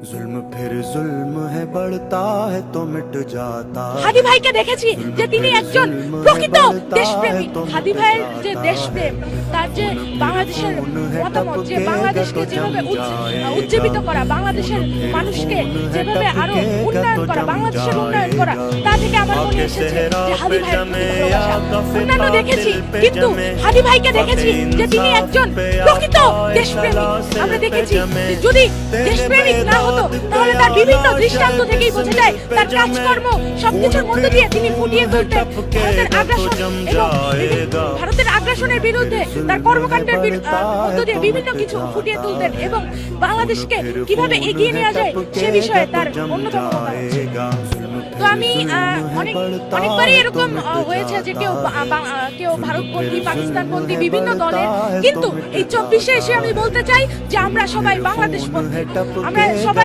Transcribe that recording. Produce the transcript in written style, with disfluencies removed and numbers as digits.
जुल्म फिर जुल्म है बढ़ता है तो मिट जाता হাদি ভাইকে দেখেছি যে তিনি একজন প্রকৃত দেশপ্রেমী। হাদি ভাইয়ের যে দেশপ্রেম, তার যে বাংলাদেশের মতামত, যে বাংলাদেশকে যেভাবে উজ্জীবিত করা, বাংলাদেশের মানুষকে যেভাবে আরো উন্নয়ন করা, বাংলাদেশের উন্নয়ন করা, তা থেকে আমার মনে এসেছে যে হাদি ভাইয়ের প্রতি ভালোবাসা। অন্যান্য দেখেছি, কিন্তু হাদি ভাইকে দেখেছি যে তিনি একজন প্রকৃত দেশপ্রেমী। আমরা দেখেছি যে যদি দেশপ্রেমিক না হতো তাহলে তার বিভিন্ন দৃষ্টান্ত থেকেই বোঝা যায় তার কাজকর্ম সবকিছুর মধ্য দিয়ে তিনি ফুটিয়ে তুলতেন ভারতের আগ্রাসন এবং ভারতের আগ্রাসনের বিরুদ্ধে তার কর্মকাণ্ডের মধ্য দিয়ে বিভিন্ন কিছু ফুটিয়ে তুলতেন এবং বাংলাদেশকে কিভাবে এগিয়ে নেওয়া যায় সে বিষয়ে তার অন্যতম মতামত। তো আমি অনেকবারই এরকম হয়েছে যে কেউ ভারতপন্থী, পাকিস্তানপন্থী, বিভিন্ন দলের, কিন্তু এই 24-এ এসে আমি বলতে চাই যে আমরা সবাই বাংলাদেশপন্থী। আমরা সবাই